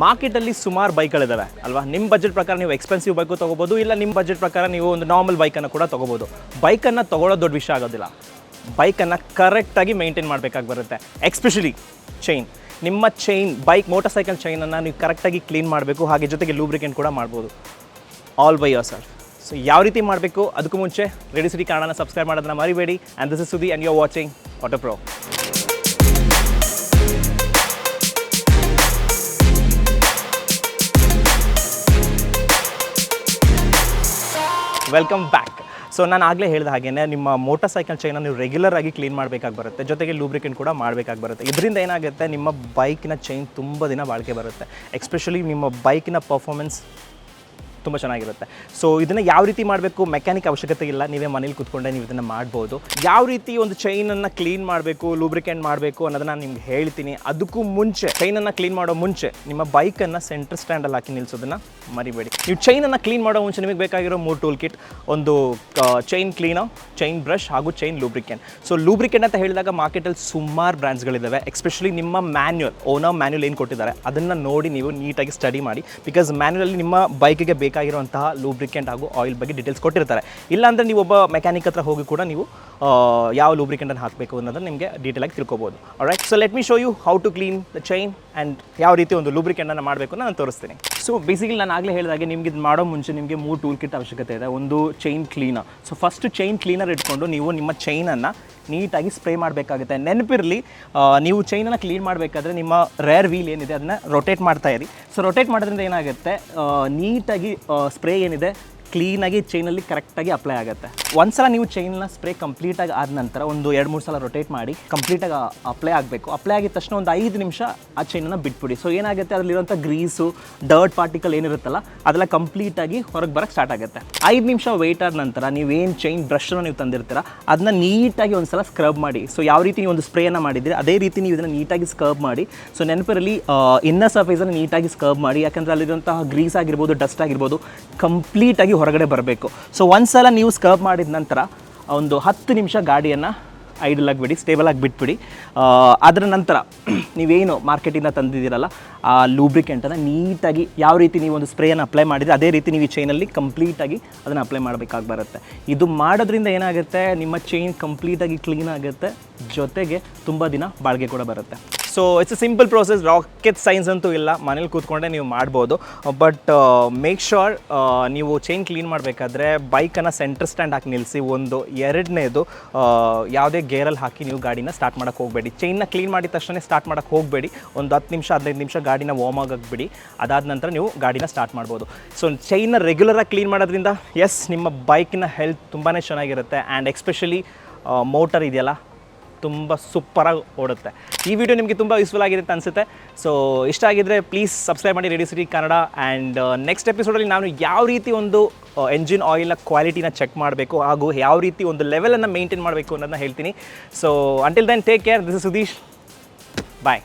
ಮಾರ್ಕೆಟಲ್ಲಿ ಸುಮಾರು ಬೈಕ್ಗಳಿದ್ದಾವೆ ಅಲ್ವಾ. ನಿಮ್ಮ ಬಜೆಟ್ ಪ್ರಕಾರ ನೀವು ಎಕ್ಸ್ಪೆನ್ಸಿವ್ ಬೈಕು ತೊಗೋಬೋದು, ಇಲ್ಲ ನಿಮ್ಮ ಬಜೆಟ್ ಪ್ರಕಾರ ನೀವು ಒಂದು ನಾರ್ಮಲ್ ಬೈಕನ್ನು ಕೂಡ ತೊಗೋಬೋದು. ಬೈಕನ್ನು ತೊಗೊಳ್ಳೋದು ದೊಡ್ಡ ವಿಷಯ ಆಗೋದಿಲ್ಲ, ಬೈಕನ್ನು ಕರೆಕ್ಟಾಗಿ ಮೇಂಟೈನ್ ಮಾಡಬೇಕಾಗಿ ಬರುತ್ತೆ. ಎಕ್ಸ್ಪೆಷಲಿ ಚೈನ್, ನಿಮ್ಮ ಚೈನ್ ಮೋಟರ್ ಸೈಕಲ್ ಚೈನನ್ನು ನೀವು ಕರೆಕ್ಟಾಗಿ ಕ್ಲೀನ್ ಮಾಡಬೇಕು, ಹಾಗೆ ಜೊತೆಗೆ ಲೂಬ್ರಿಕೆಂಟ್ ಕೂಡ ಮಾಡ್ಬೋದು all by your self. So ಯಾವ ರೀತಿ ಮಾಡಬೇಕು ಅದಕ್ಕೂ ಮುಂಚೆ ರೇಡಿಯೋ ಸಿಟಿ ಕನ್ನಡನ ಸಬ್ಸ್ಕ್ರೈಬ್ ಮಾಡೋದನ್ನ ಮರಿಬೇಡಿ. And this is Sudhi and you are watching Auto Pro. Welcome back. So ನಾನು ಆಗಲೇ ಹೇಳಿದ ಹಾಗೇ ನಿಮ್ಮ ಮೋಟರ್ ಸೈಕಲ್ ಚೈನನ್ನು ನೀವು ರೆಗ್ಯುಲರ್ ಆಗಿ ಕ್ಲೀನ್ ಮಾಡಬೇಕಾಗಿ ಬರುತ್ತೆ, ಜೊತೆಗೆ ಲೂಬ್ರಿಕೆಂಟ್ ಕೂಡ ಮಾಡಬೇಕಾಗಿ ಬರುತ್ತೆ. ಇದರಿಂದ ಏನಾಗುತ್ತೆ, ನಿಮ್ಮ ಬೈಕಿನ ಚೈನ್ ತುಂಬ ದಿನ ಬಾಳಿಕೆ ಬರುತ್ತೆ. ಎಸ್ಪೆಷಲಿ ನಿಮ್ಮ ಬೈಕಿನ ಪರ್ಫಾರ್ಮೆನ್ಸ್ ತುಂಬ ಚೆನ್ನಾಗಿರುತ್ತೆ. ಸೊ ಇದನ್ನು ಯಾವ ರೀತಿ ಮಾಡಬೇಕು, ಮೆಕ್ಯಾನಿಕ್ ಅವಶ್ಯಕತೆ ಇಲ್ಲ, ನೀವೇ ಮನೇಲಿ ಕೂತ್ಕೊಂಡೆ ನೀವು ಇದನ್ನು ಮಾಡ್ಬೋದು. ಯಾವ ರೀತಿ ಒಂದು ಚೈನನ್ನು ಕ್ಲೀನ್ ಮಾಡಬೇಕು, ಲೂಬ್ರಿಕೆಂಟ್ ಮಾಡಬೇಕು ಅನ್ನೋದನ್ನು ನಾನು ನಿಮ್ಗೆ ಹೇಳ್ತೀನಿ. ಅದಕ್ಕೂ ಮುಂಚೆ ಚೈನನ್ನು ಕ್ಲೀನ್ ಮಾಡೋ ಮುಂಚೆ ನಿಮ್ಮ ಬೈಕನ್ನು ಸೆಂಟರ್ ಸ್ಟ್ಯಾಂಡಲ್ಲಿ ಹಾಕಿ ನಿಲ್ಲಿಸೋದನ್ನು ಮರಿಬೇಡಿ. ನೀವು ಚೈನನ್ನು ಕ್ಲೀನ್ ಮಾಡೋ ಮುಂಚೆ ನಿಮಗೆ ಬೇಕಾಗಿರೋ 3 ಟೂಲ್ ಕಿಟ್, ಒಂದು ಚೈನ್ ಕ್ಲೀನರ್, ಚೈನ್ ಬ್ರಷ್ ಹಾಗೂ ಚೈನ್ ಲೂಬ್ರಿಕೆಂಟ್. ಸೊ ಲೂಬ್ರಿಕೆಂಟ್ ಅಂತ ಹೇಳಿದಾಗ ಮಾರ್ಕೆಟಲ್ಲಿ ಸುಮಾರು ಬ್ರ್ಯಾಂಡ್ಸ್ಗಳಿದ್ದಾವೆ. ಎಸ್ಪೆಷಲಿ ನಿಮ್ಮ ಓನರ್ ಮ್ಯಾನ್ಯುಯಲ್ ಏನು ಕೊಟ್ಟಿದ್ದಾರೆ ಅದನ್ನು ನೋಡಿ ನೀವು ನೀಟಾಗಿ ಸ್ಟಡಿ ಮಾಡಿ. ಬಿಕಾಸ್ ಮ್ಯಾನ್ಯುಯಲ್ಲಿ ನಿಮ್ಮ ಬೈಕಿಗೆ ಬೇಕಾಗಿರುವಂತಹ ಲೂಬ್ರಿಕೆಂಟ್ ಹಾಗೂ ಆಯಿಲ್ ಬಗ್ಗೆ ಡೀಟೇಲ್ಸ್ ಕೊಟ್ಟಿರ್ತಾರೆ. ಇಲ್ಲಾಂದರೆ ನೀವು ಒಬ್ಬ ಮೆಕ್ಯಾನಿಕ್ ಹತ್ರ ಹೋಗಿ ಕೂಡ ನೀವು ಯಾವ ಲೂಬ್ರಿಕೆಂಟನ್ನು ಹಾಕಬೇಕು ಅನ್ನೋದನ್ನು ನಿಮಗೆ ಡೀಟೇಲಾಗಿ ತಿಳ್ಕೊಬೋದು. Alright, so let me show you how to clean the chain and ಯಾವ ರೀತಿ ಒಂದು ಲೂಬ್ರಿಕೆಂಟನ್ನು ಮಾಡಬೇಕು ನಾನು ತೋರಿಸ್ತೀನಿ. ಸೊ ಬೇಸಿಕಲಿ ನಾನು ಆಗಲೇ ಹೇಳಿದಾಗೆ ನಿಮಗೆ ಇದು ಮಾಡೋ ಮುಂಚೆ ನಿಮಗೆ 3 ಟೂಲ್ ಕಿಟ್ ಅವಶ್ಯಕತೆ ಇದೆ. ಒಂದು chain cleaner. So first chain cleaner ಇಟ್ಕೊಂಡು ನೀವು ನಿಮ್ಮ ಚೈನನ್ನು ನೀಟಾಗಿ ಸ್ಪ್ರೇ ಮಾಡಬೇಕಾಗುತ್ತೆ. ನೆನಪಿರಲಿ, ನೀವು ಚೈನನ್ನು ಕ್ಲೀನ್ ಮಾಡಬೇಕಾದ್ರೆ ನಿಮ್ಮ ರೇರ್ ವೀಲ್ ಏನಿದೆ ಅದನ್ನು ರೊಟೇಟ್ ಮಾಡ್ತಾ ಇರಿ. ಸೊ ರೊಟೇಟ್ ಮಾಡೋದ್ರಿಂದ ಏನಾಗುತ್ತೆ, ನೀಟಾಗಿ ಸ್ಪ್ರೇ ಏನಿದೆ ಕ್ಲೀನಾಗಿ ಚೈನಲ್ಲಿ ಕರೆಕ್ಟಾಗಿ ಅಪ್ಲೈ ಆಗುತ್ತೆ. ಒಂದ್ಸಲ ನೀವು ಚೈನ್ನ ಸ್ಪ್ರೇ ಕಂಪ್ಲೀಟಾಗಿ ಆದ ನಂತರ ಒಂದು 2-3 ಸಲ ರೊಟೇಟ್ ಮಾಡಿ ಕಂಪ್ಲೀಟಾಗಿ ಅಪ್ಲೈ ಆಗಬೇಕು. ಅಪ್ಲೈ ಆಗಿದ ತಕ್ಷಣ ಒಂದು 5 ನಿಮಿಷ ಆ ಚೈನನ್ನು ಬಿಟ್ಬಿಡಿ. ಸೊ ಏನಾಗುತ್ತೆ, ಅದರಲ್ಲಿರುವಂಥ ಗ್ರೀಸು, ಡರ್ಟ್ ಪಾರ್ಟಿಕಲ್ ಏನಿರುತ್ತಲ್ಲ ಅದೆಲ್ಲ ಕಂಪ್ಲೀಟಾಗಿ ಹೊರಗೆ ಬರೋಕ್ಕೆ ಸ್ಟಾರ್ಟ್ ಆಗುತ್ತೆ. 5 ನಿಮಿಷ ವೆಯ್ಟ್ ಆದ ನಂತರ ನೀವೇನು ಚೈನ್ ಬ್ರಷನ್ನು ನೀವು ತಂದಿರ್ತೀರ ಅದನ್ನ ನೀಟಾಗಿ ಒಂದು ಸಲ ಸ್ಕ್ರಬ್ ಮಾಡಿ. ಸೊ ಯಾವ ರೀತಿ ನೀವು ಒಂದು ಸ್ಪ್ರೇಯನ್ನು ಮಾಡಿದ್ದೀರಿ ಅದೇ ರೀತಿ ನೀವು ಇದನ್ನು ನೀಟಾಗಿ ಸ್ಕ್ರಬ್ ಮಾಡಿ. ಸೊ ನೆನಪಿರಲಿ, ಇನ್ನರ್ ಸರ್ಫೇಸನ್ನು ನೀಟಾಗಿ ಸ್ಕ್ರಬ್ ಮಾಡಿ, ಯಾಕಂದರೆ ಅಲ್ಲಿರುವಂತಹ ಗ್ರೀಸ್ ಆಗಿರ್ಬೋದು, ಡಸ್ಟ್ ಆಗಿರ್ಬೋದು ಕಂಪ್ಲೀಟಾಗಿ ಹೊರಗಡೆ ಬರಬೇಕು. ಸೊ ಒಂದ್ಸಲ ನೀವು ಸ್ಕ್ರಬ್ ಮಾಡಿದ ನಂತರ ಒಂದು 10 ನಿಮಿಷ ಗಾಡಿಯನ್ನು ಐಡಲಾಗಿ ಬಿಡಿ, ಸ್ಟೇಬಲಾಗಿ ಬಿಟ್ಬಿಡಿ. ಅದರ ನಂತರ ನೀವೇನು ಮಾರ್ಕೆಟಿಂದ ತಂದಿದ್ದೀರಲ್ಲ ಆ ಲೂಬ್ರಿಕೆಂಟನ್ನು ನೀಟಾಗಿ ಯಾವ ರೀತಿ ನೀವು ಒಂದು ಸ್ಪ್ರೇಯನ್ನು ಅಪ್ಲೈ ಮಾಡಿದರೆ ಅದೇ ರೀತಿ ನೀವು ಈ ಚೈನಲ್ಲಿ ಕಂಪ್ಲೀಟಾಗಿ ಅದನ್ನು ಅಪ್ಲೈ ಮಾಡಬೇಕಾಗಿ ಬರುತ್ತೆ. ಇದು ಮಾಡೋದ್ರಿಂದ ಏನಾಗುತ್ತೆ, ನಿಮ್ಮ ಚೈನ್ ಕಂಪ್ಲೀಟಾಗಿ ಕ್ಲೀನ್ ಆಗುತ್ತೆ, ಜೊತೆಗೆ ತುಂಬ ದಿನ ಬಾಳಿಕೆ ಕೂಡ ಬರುತ್ತೆ. So it's a simple process, rocket science ಅಂತೂ ಇಲ್ಲ, ಮನೇಲಿ ಕೂತ್ಕೊಂಡೆ ನೀವು ಮಾಡ್ಬೋದು. ಬಟ್ ಮೇಕ್ ಶ್ಯೂರ್ ನೀವು ಚೈನ್ ಕ್ಲೀನ್ ಮಾಡಬೇಕಾದ್ರೆ ಬೈಕನ್ನು ಸೆಂಟರ್ ಸ್ಟ್ಯಾಂಡ್ ಹಾಕಿ ನಿಲ್ಲಿಸಿ. ಒಂದು ಎರಡನೇದು, ಯಾವುದೇ ಗೇರಲ್ಲಿ ಹಾಕಿ ನೀವು ಗಾಡಿನ ಸ್ಟಾರ್ಟ್ ಮಾಡೋಕ್ಕೆ ಹೋಗಬೇಡಿ. ಚೈನ್ನ ಕ್ಲೀನ್ ಮಾಡಿದ ತಕ್ಷಣ ಸ್ಟಾರ್ಟ್ ಮಾಡೋಕ್ಕೆ ಹೋಗಬೇಡಿ. ಒಂದು 10 ನಿಮಿಷ 15 ನಿಮಿಷ ಗಾಡಿನ ವಾರ್ಮ್ ಆಗಕ್ಕೆ ಬಿಡಿ. ಅದಾದ ನಂತರ ನೀವು ಗಾಡಿನ ಸ್ಟಾರ್ಟ್ ಮಾಡ್ಬೋದು. ಸೊ ಚೈನ್ನ ರೆಗ್ಯುಲರಾಗಿ ಕ್ಲೀನ್ ಮಾಡೋದ್ರಿಂದ ನಿಮ್ಮ ಬೈಕಿನ ಹೆಲ್ತ್ ತುಂಬಾ ಚೆನ್ನಾಗಿರುತ್ತೆ. ಆ್ಯಂಡ್ ಎಸ್ಪೆಷಲಿ ಮೋಟರ್ ಇದೆಯಲ್ಲ ತುಂಬ ಸೂಪರಾಗಿ ಓಡುತ್ತೆ. ಈ ವಿಡಿಯೋ ನಿಮಗೆ ತುಂಬ ಯೂಸ್ಫುಲ್ ಆಗಿರುತ್ತೆ ಅನಿಸುತ್ತೆ. ಸೊ ಇಷ್ಟ ಆಗಿದ್ದರೆ ಪ್ಲೀಸ್ ಸಬ್ಸ್ಕ್ರೈಬ್ ಮಾಡಿ Radio City Kannada. And next ಎಪಿಸೋಡಲ್ಲಿ ನಾನು ಯಾವ ರೀತಿ ಒಂದು ಎಂಜಿನ್ ಆಯಿಲ್ನ ಕ್ವಾಲಿಟಿನ ಚೆಕ್ ಮಾಡಬೇಕು ಹಾಗೂ ಯಾವ ರೀತಿ ಒಂದು ಲೆವೆಲನ್ನು ಮೇಂಟೈನ್ ಮಾಡಬೇಕು ಅನ್ನೋದನ್ನ ಹೇಳ್ತೀನಿ. So until then take care. This is Sudeesh. Bye.